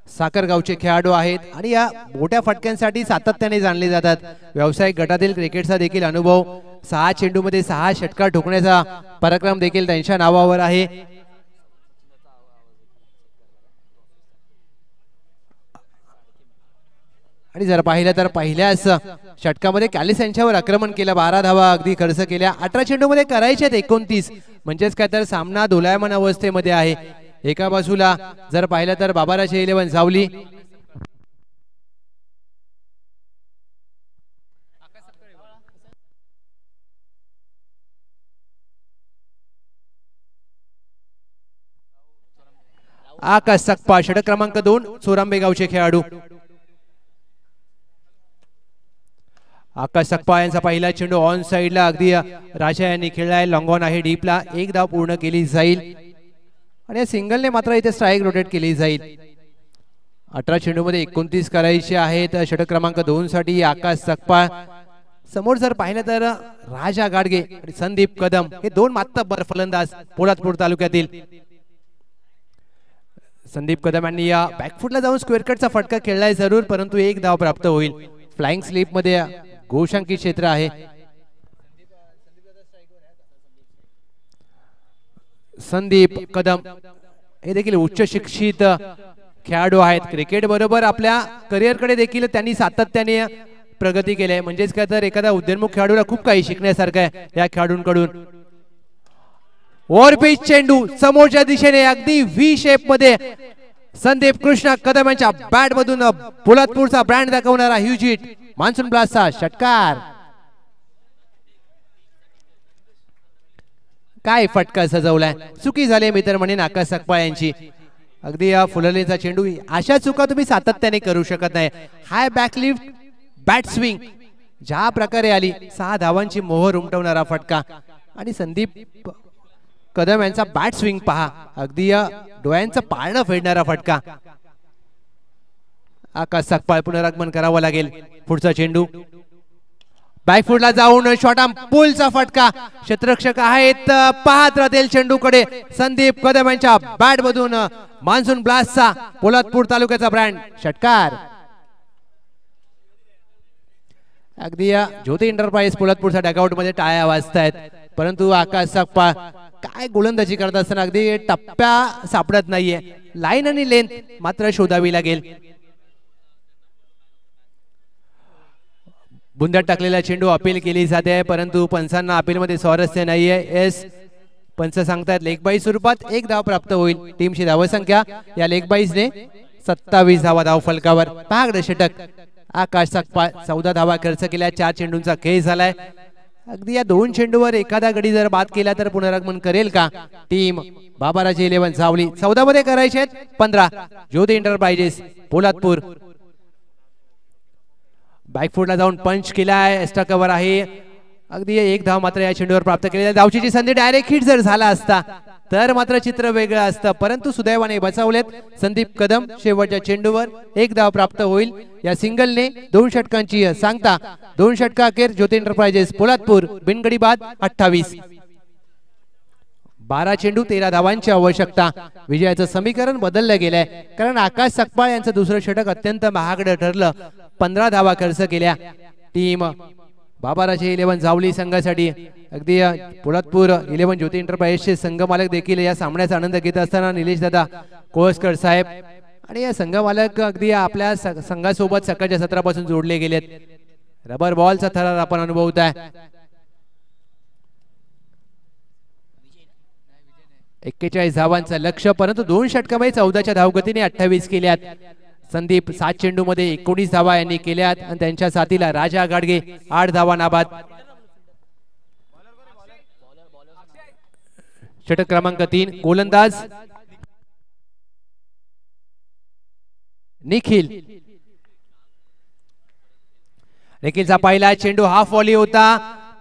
साखरगावचे खेळाडू आहेत आणि या मोठ्या फटक्यांसाठी सातत्याने जाणले जातात. व्यावसायिक गटातील क्रिकेटचा देखील अनुभव, 6 चेंडूमध्ये 6 षटकार ठोकण्याचा पराक्रम देखील त्यांच्या नावावर आहे. आणि जर पाहिलं तर पहिल्याच षटकामध्ये कॅलिस यांच्यावर आक्रमण केलं. 12 धावा अगदी खर्च केल्या. 18 चेंडूमध्ये करायचे 29. म्हणजेच काय तर सामना दोलायमान अवस्थेमध्ये आहे. एका बाजूला जर पाहिलं तर बाबाराचे 11 जावली, आकाश सकपाळ षटक क्रमांक 2 चोरांबे गावचे खेळाडू. आकाश सकपाळ यांचा पहिला चेंडू ऑन साइडला अगदी राजा यांनी खेळलाय. लॉंग ऑन आहे डीपला. 1 धाव पूर्ण केली जाईल आणि सिंगलने मात्र इथे स्ट्राईक रोटेट केली जाईल. 18 चेंडूमध्ये 29 करायचे आहेत. षटक क्रमांक 2 साठी आकाश सकपाळ. समोर जर पाहिलं तर राजा गाडगे आणि संदीप कदम हे 2 मातब्बर फलंदाज पोलादपूर तालुक्यातील. संदीप कदम यांनी या बॅकफुटला जाऊन स्क्वेअर कटचा फटका खेळलाय जरूर, परंतु 1 धाव प्राप्त होईल. फ्लाइंग स्लिप मध्ये गोशांकी क्षेत्र आहे. संदीप कदम हे देखील उच्च शिक्षित खेळाडू आहेत. क्रिकेट बरोबर आपल्या करिअर कडे देखील त्यांनी सातत्याने प्रगती केली आहे. म्हणजेच काय तर एखादा उद्योन्मुख खेळाडूला खूप काही शिकण्यासारखं आहे या खेळाडूंकडून. ओव्हरपिच चेंडू समोरच्या दिशेने अगदी व्ही शेप मध्ये संदीप कृष्णा कदम यांच्या बॅट मधून पोलादपूरचा ब्रँड दाखवणारा ह्यूज हिट. मान्सून ब्लास्टचा षटकार. काय फटका सजवलाय. चुकी झाली मित्र म्हणेन आकाश सकपाळ यांची. अगदी या फुललेचा चेंडू, अशा चुका तुम्ही सातत्याने करू शकत नाही. हाय बॅकलिफ्ट बॅट स्विंग ज्या प्रकारे आली, 6 धावांची मोहर उमटवणारा फटका. आणि संदीप कदम यांचा बॅट स्विंग पहा, अगदी या डोळ्यांचं पाळणं फेडणारा फटका. आकाश सकपाळ पुनरागमन करावं लागेल. पुढचा चेंडू बॅकफुटला जाऊन शॉर्ट आर्म पुलचा फटका. क्षेत्ररक्षक आहेत, पाहत राहतील चेंडूकडे. संदीप कदम यांच्या बॅट मधून मान्सून ब्लास्टचा पोलादपूर तालुक्याचा ब्रँड षटकार. अगदी या ज्योती एंटरप्राइज पोलादपूरच्या डगआउट मध्ये टाळ्या वाजतायत, परंतु आकाश सकपाळ काय गोलंदाजी करत असताना अगदी टप्प्या सापडत नाहीये. लाईन आणि लेंथ मात्र शोधावी लागेल. बुंद्यात टाकलेला चेंडू अपील केली जाते, परंतु पंचांना अपील मध्ये स्वारस्य नाहीये. एस पंच सांगतायत लेग बाई स्वरूपात 1 धाव प्राप्त होईल. टीमची धावसंख्या या लेग बाईजने 27 धावा धाव फलकावर. पहाकडे षटक आकाश सकपाळ 14 धावा खर्च केल्या. 4 चेंडूंचा खेळ झालाय. अगदी या 2 चेंडूवर एखादा गडी जर बाद केला तर पुनरागमन करेल का टीम. बाबाराजे 11 जावली. 14 मध्ये करायचे आहेत 15. ज्योती एंटरप्राइजेस पोलादपूर. बॅकफुटला जाऊन पंच केलाय. एक्स्ट्रा कव्हर आहे. अगदी 1 धाव मात्र या चेंडूवर प्राप्त केली. धावचीची संधी डायरेक्ट हिट जर झाला असता तर मात्र चित्र वेगळं असतं, परंतु सुदैवाने बचावलेत संदीप कदम. शेवटच्या चेंडूवर एक धाव प्राप्त होईल. या सिंगलने 2 षटकांची सांगता. 2 षटका अखेर ज्योती एंटरप्राइजेस पोलादपूर बिनगडी बाद 28. 12 चेंडू 13 धावांची आवश्यकता. विजयाचं समीकरण बदललं गेलंय, कारण आकाश सकपाळ यांचं दुसरं षटक अत्यंत महागडं ठरलं. 15 धावा खर्च केल्या. टीम बाबाराजे 11 जावली संघासाठी अगदी पोलादपूर 11 ज्योती एंटरप्राइजेसचे संघ मालक देखील या सामन्याचा आनंद घेत असताना निलेश दादा कोळसकर साहेब आणि या संघ मालक अगदी आपल्या संघासोबत सकाळच्या सत्रापासून जोडले गेलेत. रबर बॉलचा थरार आपण अनुभवताय. 41 धावांचं लक्ष्य, परंतु 2 षटकामध्ये 14च्या धावगतीने 28 केल्यात. संदीप 7 चेंडू मध्ये 19 धावा यांनी केल्यात आणि त्यांच्या साथीला राजा गाडगे 8 धावा नाबाद. षटक क्रमांक 3 गोलंदाज निखिल. निखिलचा पहिला चेंडू हाफ व्हॉली होता.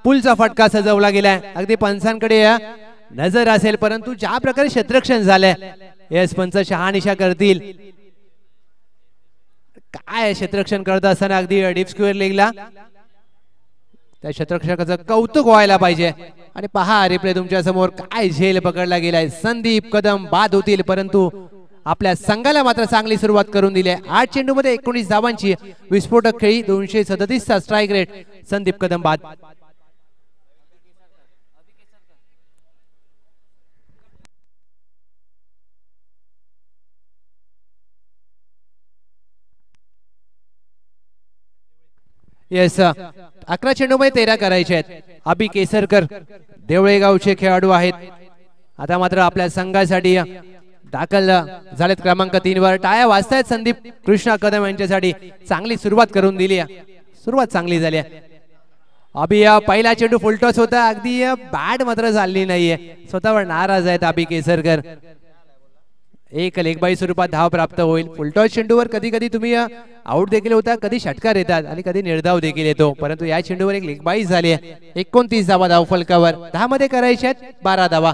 पुलचा फटका सजवला गेलाय. अगदी पंचांकडे नजर असेल, परंतु ज्या प्रकारे क्षेत्ररक्षण झालंय यस पंच शहानिशा करतील. काय क्षेत्ररक्षण करत असताना अगदी डीप स्क्वेअर लेगला त्या क्षेत्ररक्षकाचं कौतुक व्हायला पाहिजे. आणि पहा रिप्ले तुमच्या समोर, काय झेल पकडला गेलाय. संदीप कदम बाद होतील, परंतु आपल्या संघाला मात्र चांगली सुरुवात करून दिली आहे. 8 चेंडू मध्ये 19 धावांची विस्फोटक खेळी. 237 चा स्ट्राईक रेट. संदीप कदम बाद. येस 11 चेंडू मध्ये 13 करायचे आहेत. अभि केसरकर देवळे गावचे खेळाडू आहेत. आता मात्र आपल्या संघासाठी दाखल झालेत क्रमांक 3 वर. टाळ्या वाजतायत संदीप कृष्णा कदम यांच्यासाठी. चांगली सुरुवात करून दिली. सुरुवात चांगली झाली. अभि पहिला चेंडू फुलटॉस होता. अगदी बॅट मात्र झाली नाहीये. स्वतःवर नाराज आहेत अभि केसरकर. एक लेगबाई स्वरूपात धाव प्राप्त होईल. फुलटॉस चेंडूवर कधी कधी तुम्ही आउट देखील होता, कधी षटकार येतात आणि कधी निर्धाव देखील येतो, परंतु या चेंडूवर एक लेगबाई झाली आहे. 29 धावा धाव फलकावर. 10 मध्ये करायचे आहेत 12 धावा.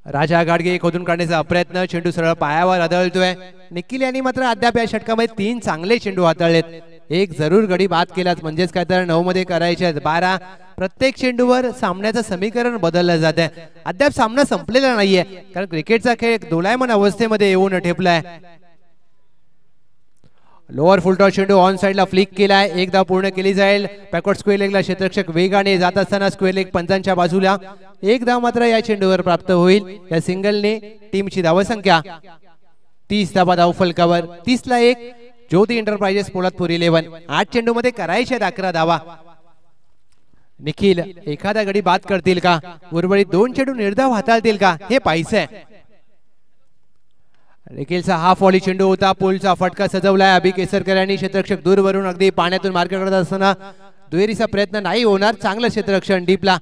राजा गाडगे खोदून काढण्याचा प्रयत्न. चेंडू सरळ पायावर आदळतोय. निखिल यांनी मात्र अद्याप या षटकामध्ये 3 चांगले चेंडू हाताळलेत. एक जरूर गडी बाद केलाच, म्हणजेच काय तर 9 मध्ये करायचे 12. प्रत्येक चेंडूवर सामन्याचं समीकरण बदललं जात आहे. अद्याप सामना संपलेला नाहीये, कारण क्रिकेटचा खेळ दोलायमान अवस्थेमध्ये येऊन ठेपलाय. लोअर फुलटॉस चेंडू ऑन साइडला फ्लिक केलाय. एक धाव पूर्ण केली जाईल. बॅकवर्ड स्क्वेअर लेगला क्षेत्ररक्षक वेगाने जात असताना स्क्वेअर लेग पंचांच्या बाजूला. एक धाव मात्र या चेंडूवर प्राप्त होईल. या सिंगलने टीमची धावसंख्या 30 धावा धाव फलकावर. 30 ला 1 ज्योती एंटरप्राइजेस पोलादपूर 11. 8 चेंडू मध्ये करायचे 11 धावा. निखिल एखादा गडी बाद करतील का? उर्वरित 2 चेंडू निर्धाव हाताळतील का? हे पाहायचंय. निखिलचा हाफ व्हॉली चेंडू होता. पुलचा फटका सजवलाय अभि केसरकर यांनी. क्षेत्ररक्षक दूरवरून अगदी पाण्यातून मार्ग करत असताना दुहेरीचा प्रयत्न नाही होणार. चांगलं क्षेत्ररक्षण डीपला.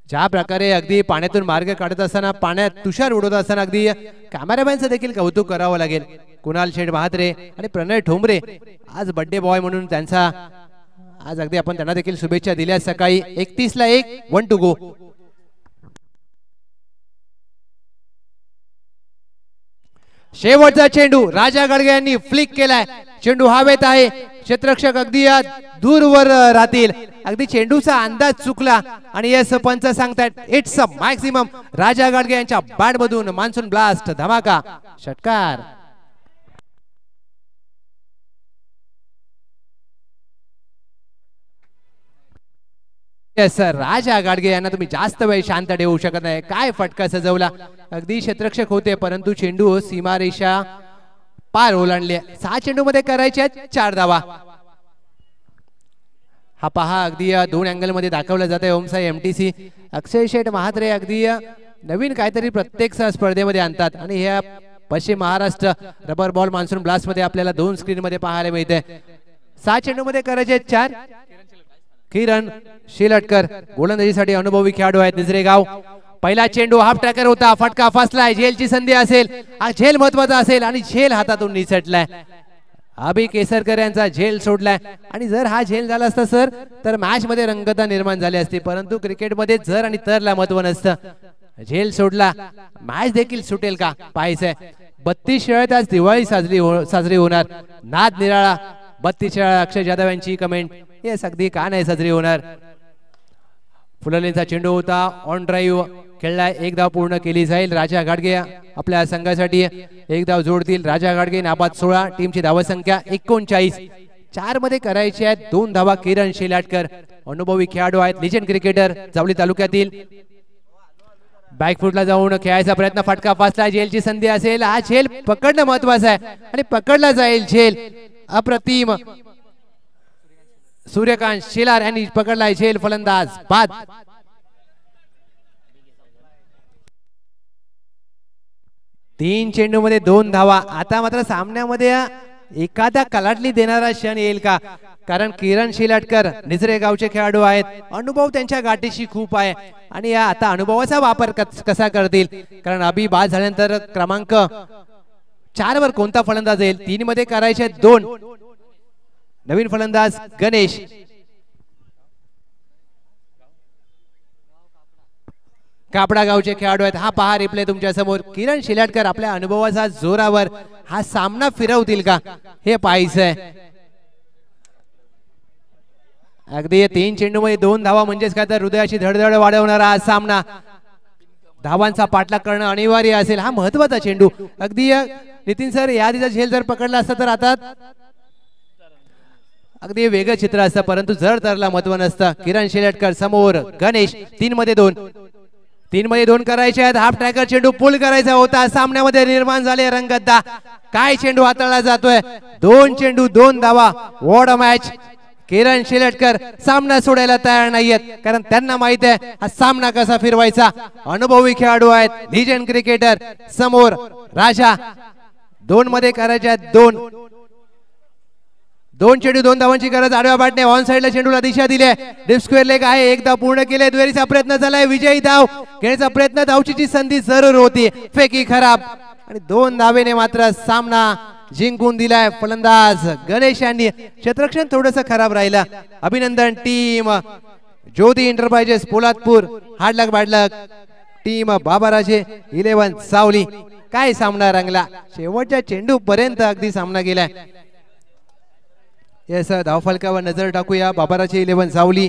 ज्या प्रकारे अगदी पाण्यातून मार्ग काढत असताना, पाण्यात तुषार उडवत असताना अगदी कॅमेरामॅनचं देखील कौतुक करावं लागेल. कुणाल शेठ महात्रे आणि प्रणय ठोंबरे आज बर्थडे बॉय म्हणून त्यांचा आज अगदी आपण त्यांना देखील शुभेच्छा दिल्या. सकाळी 31 ला 1 1 टू गो. शेवटचा चेंडू राजा गाडगे यांनी फ्लिक केलाय. चेंडू हवेत आहे. क्षेत्ररक्षक अगदी दूरवर राहतील. अगदी चेंडूचा अंदाज चुकला आणि यस पंच सांगतात इट्स अ मॅक्सिमम. राजा गाडगे यांच्या बॅट मधून मान्सून ब्लास्ट धमाका षटकार. सर राजा गाडगे यांना तुम्ही जास्त वेळ शांत ठेवू शकत नाही. काय फटका सजवला. अगदी क्षेत्ररक्षक होते, परंतु चेंडू सीमारेषा पार ओलांडले. 6 चेंडू मध्ये करायचे 4 धावा. हा पहा अगदी 2 अँगल मध्ये दाखवलं जात आहे. ओमसाई एमटीसी अक्षय शेठ महात्रे अगदी नवीन काहीतरी प्रत्येक स्पर्धेमध्ये आणतात आणि ह्या पश्चिम Maharashtra rubber ball monsoon blast मध्ये आपल्याला 2 स्क्रीन मध्ये पाहायला मिळते. 6 चेंडू मध्ये करायचे 4. किरण शिलटकर गोलंदाजीसाठी अनुभवी खेळाडू आहेत. निजरेगाव. पहिला चेंडू हाफ ट्रॅकर होता. फटका फसलाय. झेलची संधी असेल. झेल महत्वाचा असेल आणि झेल हातातून निसटलाय. अभि केसरकर यांचा झेल सोडलाय आणि जर हा झेल झाला असता सर तर मॅच मध्ये रंगतता निर्माण झाली असती, परंतु क्रिकेटमध्ये जर आणि तरला महत्व नसतं. झेल सोडला, मॅच देखील सुटेल का पाहायचंय. 32 षटकात आज दिवाळी साजरी होणार. नाद निराळा. 32 षटक अक्षय जाधव यांची कमेंट, येस अगदी का नाही साजरी होणार. फुललेचा चेंडू होता, ऑन ड्राईव्ह खेळलाय, एक धाव पूर्ण केली जाईल. राजा गाडगे आपल्या संघासाठी एक धाव जोडतील. राजा गाडगे नाबाद 16, टीमची धावसंख्या 39. 4 मध्ये करायचे आहेत 2 धावा. किरण शेलाटकर अनुभवी खेळाडू आहेत, लिजेंड क्रिकेटर जावली तालुक्यातील. बॅकफुटला जाऊन खेळायचा प्रयत्न, फटका फासला. झेलची संधी असेल, हा झेल पकडणं महत्वाचं आहे आणि पकडला जाईल झेल. अप्रतिम सूर्यकांत शेलार यांनी पकडलाय झेल. फलंदाज बाद. तीन चेंडू मध्ये 2 धावा. आता मात्र सामन्यामध्ये एखादा कलाटली देणारा क्षण येईल का, कारण किरण शेलाटकर निजरे गावचे खेळाडू आहेत, अनुभव त्यांच्या गाठीशी खूप आहे आणि या आता अनुभवाचा वापर कसा करतील, कारण अभि बाद झाल्यानंतर क्रमांक 4 वर कोणता फलंदाज येईल. 3 मध्ये करायचे 2. नवीन फलंदाज गणेश. कापडा गावचे खेळाडू आहेत. हा पहा रिप्ले तुमच्या समोर. किरण शेलाटकर आपल्या अनुभवाच्या जोरावर हा सामना फिरवतील का हे पाहायचंय. अगदी 3 चेंडू मध्ये 2 धावा म्हणजेच काय तर हृदयाची धडधड वाढवणारा हा सामना. धावांचा पाठलाग करणं अनिवार्य असेल. हा महत्वाचा चेंडू. अगदी नितीन सर या आधीचा झेल जर पकडला असता तर आता अगदी वेगळं चित्र असतं, परंतु जर तरला महत्व नसतं. किरण शेलाटकर समोर गणेश. 3 मध्ये 2. 3 मध्ये 2 करायचे आहेत. हाफ ट्रॅकर चेंडू पुल करायचा होता. सामन्यामध्ये निर्माण झाले रंगतदा. काय चेंडू हाताळला जातोय. 2 चेंडू 2 धावा. What a match. किरण शेलाटकर सामना सोडायला तयार नाहीयेत, कारण त्यांना माहित आहे हा सामना कसा फिरवायचा. अनुभवी खेळाडू आहेत, लिजेंड क्रिकेटर. समोर राजा. 2 मध्ये करायचे आहेत 2. 2 चेंडू 2 धावांची गरज. आडव्या बॅटने ऑन साइडला चेंडूला दिशा दिली आहे. डीप स्क्वेअर लेग आहे. एक धाव पूर्ण केले. दुहेरीचा प्रयत्न झालाय. विजयी धाव घेण्याचा प्रयत्न. धावचीची संधी जरूर होती. फेकी खराब आणि 2 धावेने मात्र सामना जिंकून दिलाय. फलंदाज गणेश यांनी. क्षेत्ररक्षण थोडंसं खराब राहिलं. अभिनंदन team Jyoti enterprises Poladpur. Hard लक बॅड लक टीम बाबाराजे 11 सावली. काय सामना रंगला. शेवटच्या चेंडू पर्यंत अगदी सामना गेलाय. येस धावफलकावर नजर टाकूया. बाबाराजे 11 सावली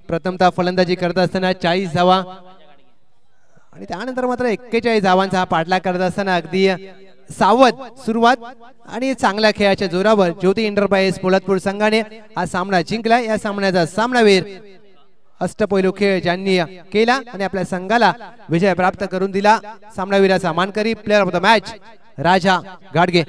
प्रथमतः फलंदाजी करत असताना 40 धावा आणि त्यानंतर मात्र 41 धावांचा हा पाठलाग करत असताना अगदी सावध सुरुवात आणि चांगल्या खेळाच्या जोरावर ज्योती एंटरप्राइज पोलादपूर संघाने हा सामना जिंकला. या सामन्याचा सामनावीर अष्टपैलू खेळ ज्यांनी केला आणि आपल्या संघाला विजय प्राप्त करून दिला. सामनावीराचा मानकरी player of the match Raja Gadge.